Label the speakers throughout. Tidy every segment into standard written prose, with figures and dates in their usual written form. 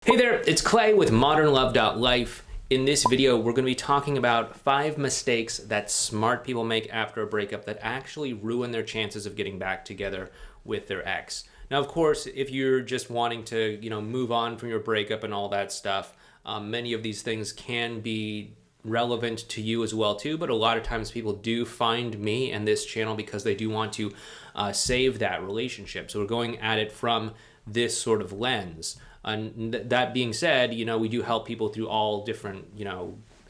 Speaker 1: Hey there, it's Clay with modernlove.life. In this video, we're going to be talking about 5 mistakes that smart people make after a breakup that actually ruin their chances of getting back together with their ex. Now, of course, if you're just wanting to, move on from your breakup and all that stuff, many of these things can be relevant to you as well too, but a lot of times people do find me and this channel because they do want to save that relationship. So we're going at it from this sort of lens. And that being said, we do help people through all different,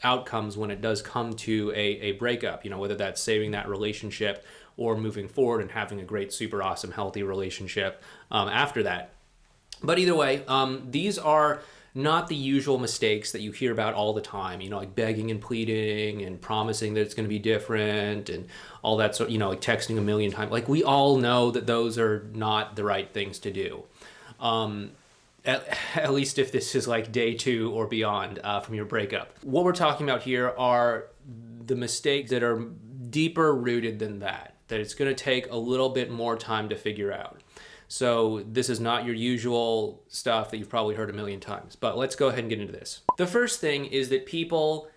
Speaker 1: outcomes when it does come to a breakup, whether that's saving that relationship or moving forward and having a great, super awesome, healthy relationship after that. But either way, these are not the usual mistakes that you hear about all the time, like begging and pleading and promising that it's going to be different and all that sort, like texting a million times. Like, we all know that those are not the right things to do. At least if this is like day 2 or beyond from your breakup. What we're talking about here are the mistakes that are deeper rooted than that it's going to take a little bit more time to figure out. So this is not your usual stuff that you've probably heard a million times, but let's go ahead and get into this. The first thing is that people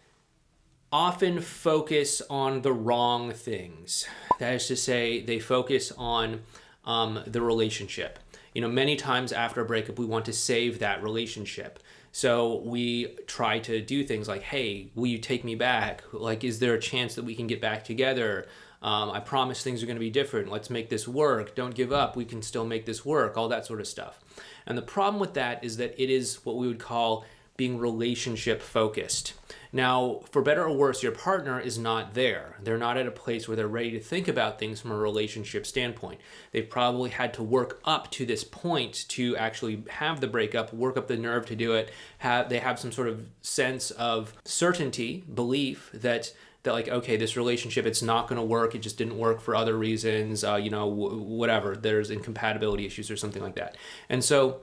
Speaker 1: often focus on the wrong things. That is to say, they focus on the relationship. Many times after a breakup, we want to save that relationship. So we try to do things like, hey, will you take me back? Like, is there a chance that we can get back together? I promise things are going to be different. Let's make this work. Don't give up. We can still make this work. All that sort of stuff. And the problem with that is that it is what we would call being relationship focused. Now, for better or worse, your partner is not there. They're not at a place where they're ready to think about things from a relationship standpoint. They've probably had to work up to this point to actually have the breakup, work up the nerve to do it. They have some sort of sense of certainty, belief that like, okay, this relationship, it's not going to work. It just didn't work for other reasons, whatever. There's incompatibility issues or something like that. And so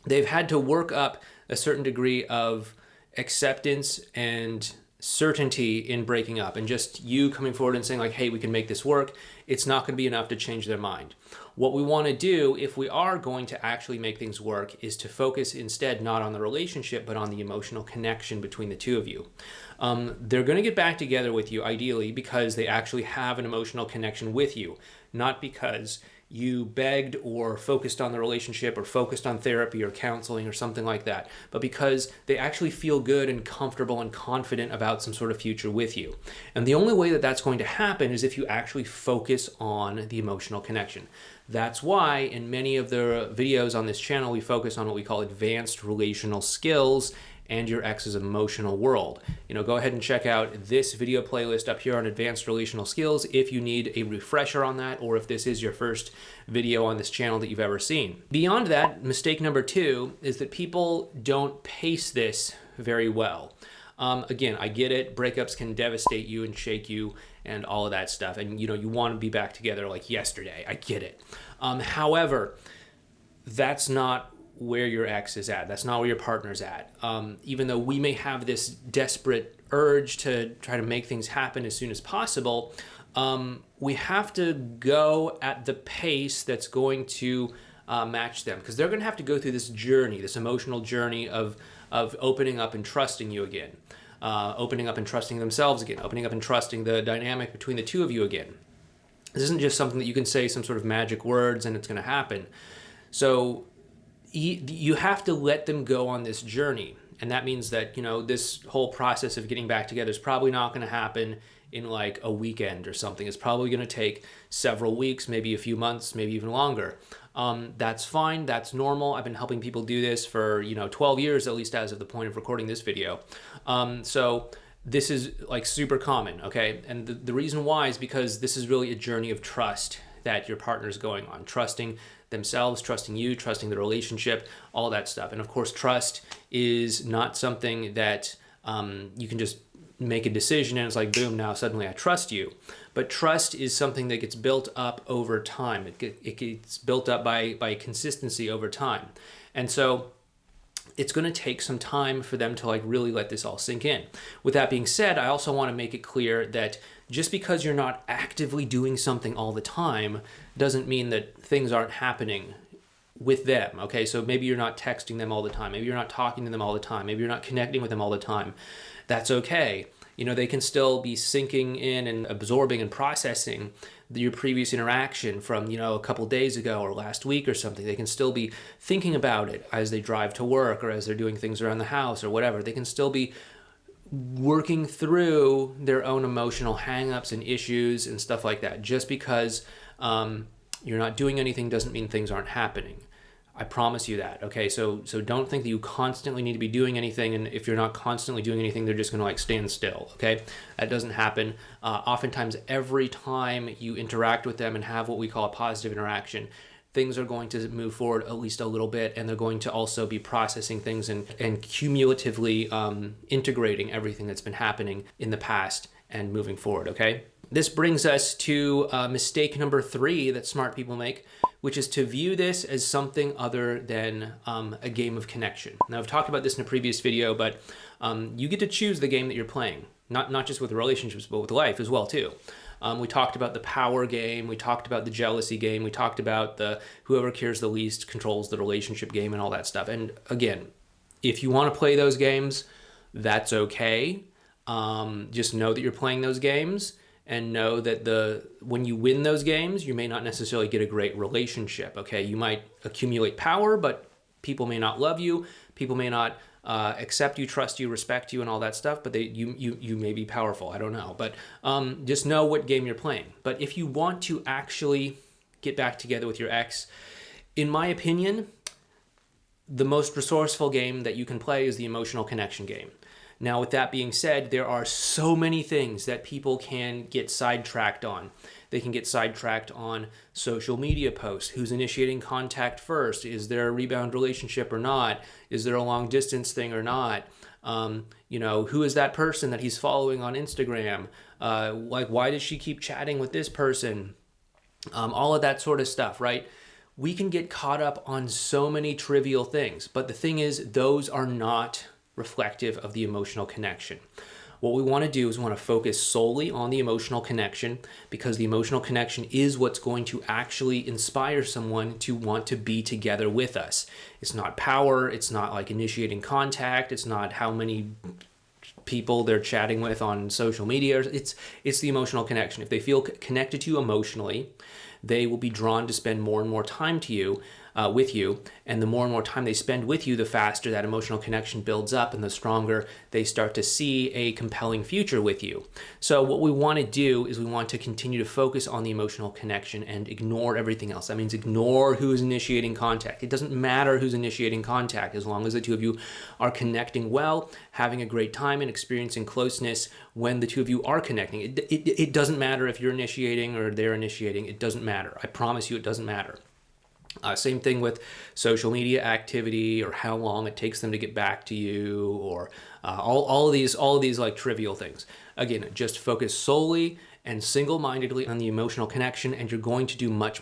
Speaker 1: they've had to work up a certain degree of acceptance and certainty in breaking up, and just you coming forward and saying like, hey, we can make this work, it's not going to be enough to change their mind. What we want to do, if we are going to actually make things work, is to focus instead not on the relationship but on the emotional connection between the two of you. They're going to get back together with you ideally because they actually have an emotional connection with you, not because you begged or focused on the relationship or focused on therapy or counseling or something like that, but because they actually feel good and comfortable and confident about some sort of future with you. And the only way that that's going to happen is if you actually focus on the emotional connection. That's why in many of the videos on this channel, we focus on what we call advanced relational skills and your ex's emotional world. Go ahead and check out this video playlist up here on advanced relational skills if you need a refresher on that, or if this is your first video on this channel that you've ever seen. Beyond that, mistake number 2 is that people don't pace this very well. Again, I get it. Breakups can devastate you and shake you and all of that stuff. And, you want to be back together like yesterday. I get it. However, that's not where your ex is at. That's not where your partner's at. Even though we may have this desperate urge to try to make things happen as soon as possible, we have to go at the pace that's going to match them, because they're going to have to go through this journey, this emotional journey of opening up and trusting you again, opening up and trusting themselves again, opening up and trusting the dynamic between the two of you again. This isn't just something that you can say some sort of magic words and it's going to happen. So you have to let them go on this journey. And that means that, this whole process of getting back together is probably not going to happen in like a weekend or something. It's probably going to take several weeks, maybe a few months, maybe even longer. That's fine. That's normal. I've been helping people do this for, 12 years, at least as of the point of recording this video. So this is like super common, okay? And the reason why is because this is really a journey of trust that your partner's going on, trusting themselves, trusting you, trusting the relationship, all that stuff. And of course, trust is not something that you can just make a decision and it's like, boom, now suddenly I trust you. But trust is something that gets built up over time. It gets built up by consistency over time. And so it's going to take some time for them to like really let this all sink in. With that being said, I also want to make it clear that just because you're not actively doing something all the time doesn't mean that things aren't happening with them. Okay, so maybe you're not texting them all the time. Maybe you're not talking to them all the time. Maybe you're not connecting with them all the time. That's okay. You know, they can still be sinking in and absorbing and processing your previous interaction from, you know, a couple days ago or last week or something. They can still be thinking about it as they drive to work or as they're doing things around the house or whatever. They can still be working through their own emotional hangups and issues and stuff like that. Just because you're not doing anything doesn't mean things aren't happening. I promise you that. Okay, so don't think that you constantly need to be doing anything, and if you're not constantly doing anything, they're just going to like stand still. Okay, that doesn't happen. Oftentimes, every time you interact with them and have what we call a positive interaction, things are going to move forward at least a little bit, and they're going to also be processing things and cumulatively integrating everything that's been happening in the past and moving forward. Okay. This brings us to mistake number 3 that smart people make, which is to view this as something other than a game of connection. Now, I've talked about this in a previous video, but you get to choose the game that you're playing, not just with relationships, but with life as well, too. We talked about the power game. We talked about the jealousy game. We talked about the whoever cares the least controls the relationship game and all that stuff. And again, if you want to play those games, that's okay. Just know that you're playing those games. And know that when you win those games, you may not necessarily get a great relationship, okay? You might accumulate power, but people may not love you. People may not accept you, trust you, respect you, and all that stuff, but you may be powerful. I don't know. But just know what game you're playing. But if you want to actually get back together with your ex, in my opinion, the most resourceful game that you can play is the emotional connection game. Now, with that being said, there are so many things that people can get sidetracked on. They can get sidetracked on social media posts. Who's initiating contact first? Is there a rebound relationship or not? Is there a long distance thing or not? You know, who is that person that he's following on Instagram? Like, why does she keep chatting with this person? All of that sort of stuff, right? We can get caught up on so many trivial things, but the thing is, those are not reflective of the emotional connection. What we want to do is we want to focus solely on the emotional connection, because the emotional connection is what's going to actually inspire someone to want to be together with us. It's not power. It's not like initiating contact. It's not how many people they're chatting with on social media. It's the emotional connection. If they feel connected to you emotionally, they will be drawn to spend more and more time with you, and the more and more time they spend with you, the faster that emotional connection builds up and the stronger they start to see a compelling future with you. So what we want to do is we want to continue to focus on the emotional connection and ignore everything else. That means ignore who's initiating contact. It doesn't matter who's initiating contact, as long as the two of you are connecting well, having a great time, and experiencing closeness when the two of you are connecting. It doesn't matter if you're initiating or they're initiating. It doesn't matter. I promise you it doesn't matter. Same thing with social media activity, or how long it takes them to get back to you, or all of these like trivial things. Again, just focus solely and single-mindedly on the emotional connection, and you're going to do much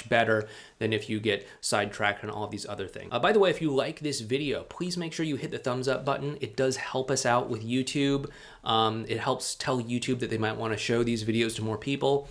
Speaker 1: better than if you get sidetracked on all of these other things. By the way, if you like this video, please make sure you hit the thumbs up button. It does help us out with YouTube. It helps tell YouTube that they might want to show these videos to more people.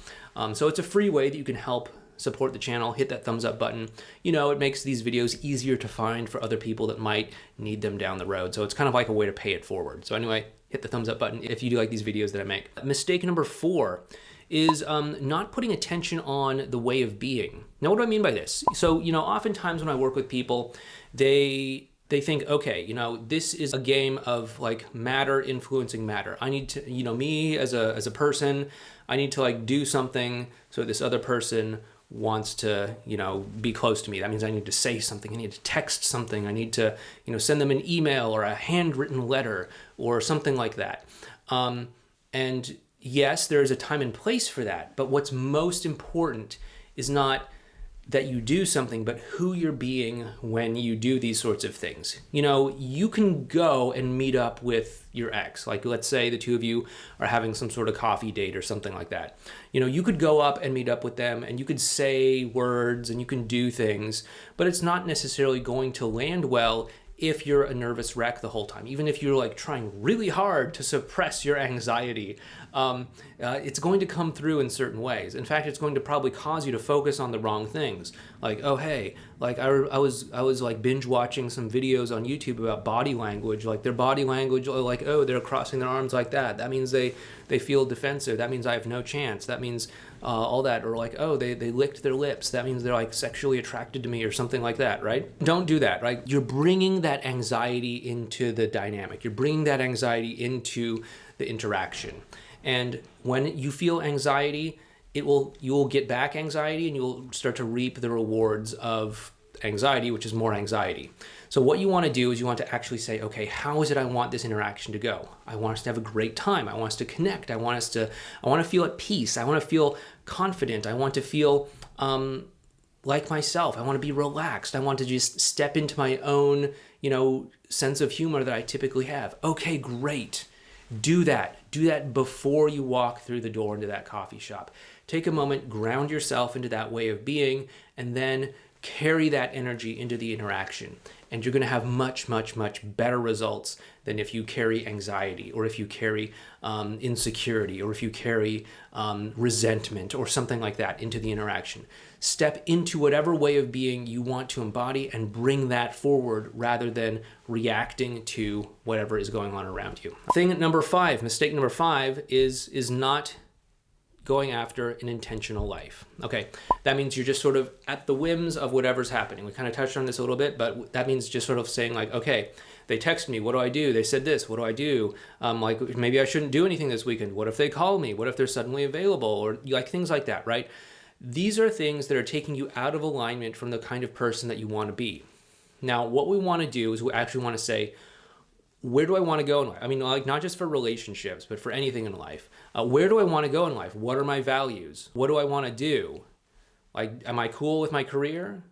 Speaker 1: So it's a free way that you can help support the channel. Hit that thumbs up button. You know, it makes these videos easier to find for other people that might need them down the road. So it's kind of like a way to pay it forward. So anyway, hit the thumbs up button if you do like these videos that I make. Mistake number 4 is not putting attention on the way of being. Now, what do I mean by this? So, you know, oftentimes when I work with people, they think, okay, you know, this is a game of like matter influencing matter. I need to, you know, me as a person, I need to like do something so this other person wants to, you know, be close to me. That means I need to say something. I need to text something. I need to, you know, send them an email or a handwritten letter or something like that. And yes, there is a time and place for that. But what's most important is not that you do something, but who you're being when you do these sorts of things. You know, you can go and meet up with your ex. Like, let's say the two of you are having some sort of coffee date or something like that. You know, you could go up and meet up with them, and you could say words and you can do things, but it's not necessarily going to land well if you're a nervous wreck the whole time. Even if you're like trying really hard to suppress your anxiety, it's going to come through in certain ways. In fact, it's going to probably cause you to focus on the wrong things, Like, oh, hey, like I was like binge watching some videos on YouTube about body language, like their body language, like, oh, they're crossing their arms like that. That means they feel defensive. That means I have no chance. That means all that. Or like, oh, they licked their lips. That means they're like sexually attracted to me or something like that, right? Don't do that, right? You're bringing that anxiety into the dynamic. You're bringing that anxiety into the interaction. And when you feel anxiety, you will get back anxiety, and you'll start to reap the rewards of anxiety, which is more anxiety. So what you want to do is you want to actually say, okay, how is it I want this interaction to go? I want us to have a great time. I want us to connect. I want to feel at peace. I want to feel confident. I want to feel like myself. I want to be relaxed. I want to just step into my own, sense of humor that I typically have. Okay, great. Do that. Do that before you walk through the door into that coffee shop. Take a moment, ground yourself into that way of being, and then carry that energy into the interaction. And you're going to have much, much, much better results than if you carry anxiety, or if you carry insecurity, or if you carry resentment or something like that into the interaction. Step into whatever way of being you want to embody and bring that forward, rather than reacting to whatever is going on around you. Mistake number 5 is not going after an intentional life. Okay, that means you're just sort of at the whims of whatever's happening. We kind of touched on this a little bit, but that means just sort of saying like, okay, they texted me, what do I do? They said this, what do I do? Like maybe I shouldn't do anything this weekend. What if they call me? What if they're suddenly available? Or like things like that, right? These are things that are taking you out of alignment from the kind of person that you want to be. Now, what we want to do is we actually want to say, where do I want to go in life? I mean, like not just for relationships, but for anything in life. Where do I want to go in life? What are my values? What do I want to do? Like, am I cool with my career?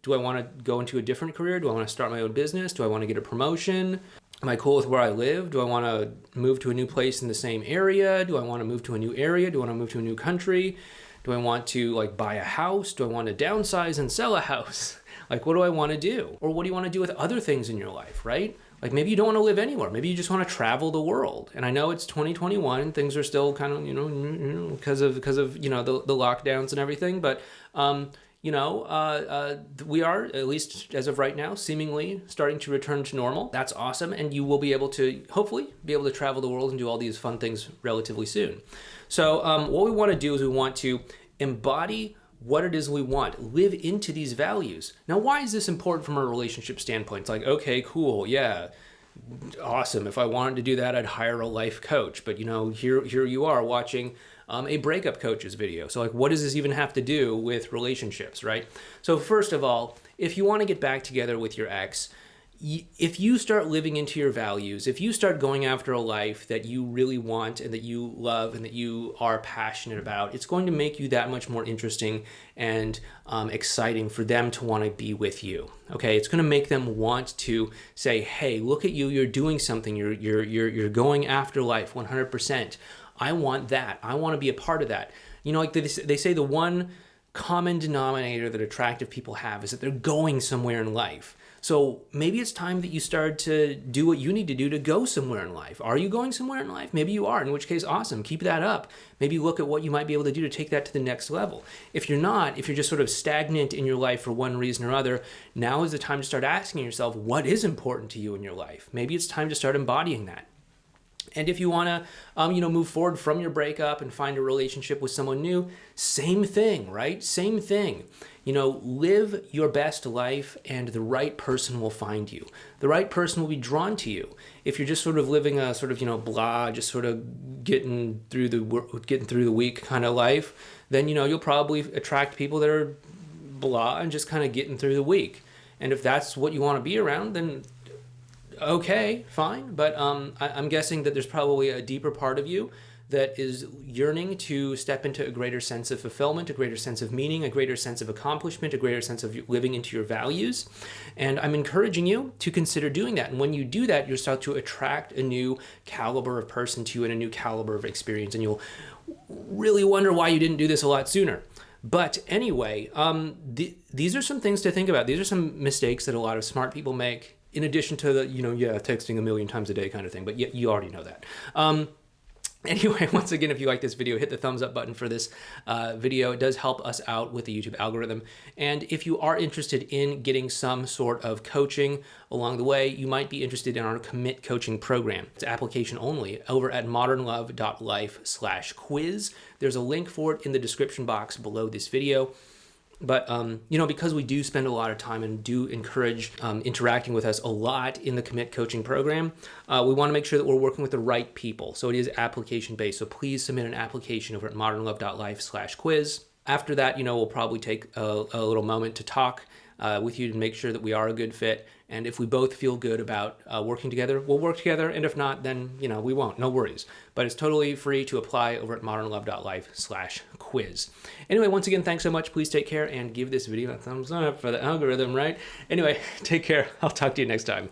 Speaker 1: Do I want to go into a different career? Do I want to start my own business? Do I want to get a promotion? Am I cool with where I live? Do I want to move to a new place in the same area? Do I want to move to a new area? Do I want to move to a new country? Do I want to like buy a house? Do I want to downsize and sell a house? Like, what do I want to do? Or what do you want to do with other things in your life, right? Like maybe you don't want to live anywhere. Maybe you just want to travel the world. And I know it's 2021 and things are still kind of, because of the lockdowns and everything. But, we are, at least as of right now, seemingly starting to return to normal. That's awesome. And you will be able to, hopefully, be able to travel the world and do all these fun things relatively soon. So what we want to do is we want to embody what it is we want, live into these values. Now, why is this important from a relationship standpoint? It's like, okay, cool, yeah, awesome. If I wanted to do that, I'd hire a life coach. But here you are watching a breakup coach's video. So like, what does this even have to do with relationships, right? So first of all, if you want to get back together with your ex, if you start living into your values, if you start going after a life that you really want and that you love and that you are passionate about, it's going to make you that much more interesting and exciting for them to want to be with you. Okay, it's going to make them want to say, "Hey, look at you! You're doing something. You're going after life 100%. I want that. I want to be a part of that." Like they say, the one common denominator that attractive people have is that they're going somewhere in life. So maybe it's time that you start to do what you need to do to go somewhere in life. Are you going somewhere in life? Maybe you are, in which case, awesome. Keep that up. Maybe look at what you might be able to do to take that to the next level. If you're not, if you're just sort of stagnant in your life for one reason or other, now is the time to start asking yourself, what is important to you in your life? Maybe it's time to start embodying that. And if you want to, move forward from your breakup and find a relationship with someone new, same thing, right? Same thing. Live your best life and the right person will find you. The right person will be drawn to you. If you're just sort of living a sort of, blah, just sort of getting through the week kind of life, then, you'll probably attract people that are blah and just kind of getting through the week. And if that's what you want to be around, then okay, fine. But I'm guessing that there's probably a deeper part of you that is yearning to step into a greater sense of fulfillment, a greater sense of meaning, a greater sense of accomplishment, a greater sense of living into your values. And I'm encouraging you to consider doing that. And when you do that, you'll start to attract a new caliber of person to you and a new caliber of experience. And you'll really wonder why you didn't do this a lot sooner. But anyway, these are some things to think about. These are some mistakes that a lot of smart people make, in addition to the, texting a million times a day kind of thing. But you already know that. Anyway, once again, if you like this video, hit the thumbs up button for this video. It does help us out with the YouTube algorithm. And if you are interested in getting some sort of coaching along the way, you might be interested in our Commit Coaching Program. It's application only over at modernlove.life/quiz. There's a link for it in the description box below this video. But, because we do spend a lot of time and do encourage interacting with us a lot in the Commit Coaching Program, we want to make sure that we're working with the right people. So it is application-based. So please submit an application over at modernlove.life/quiz. After that, we'll probably take a little moment to talk with you to make sure that we are a good fit. And if we both feel good about working together, we'll work together. And if not, then, we won't. No worries. But it's totally free to apply over at modernlove.life/quiz. Anyway, once again, thanks so much. Please take care and give this video a thumbs up for the algorithm, right? Anyway, take care. I'll talk to you next time.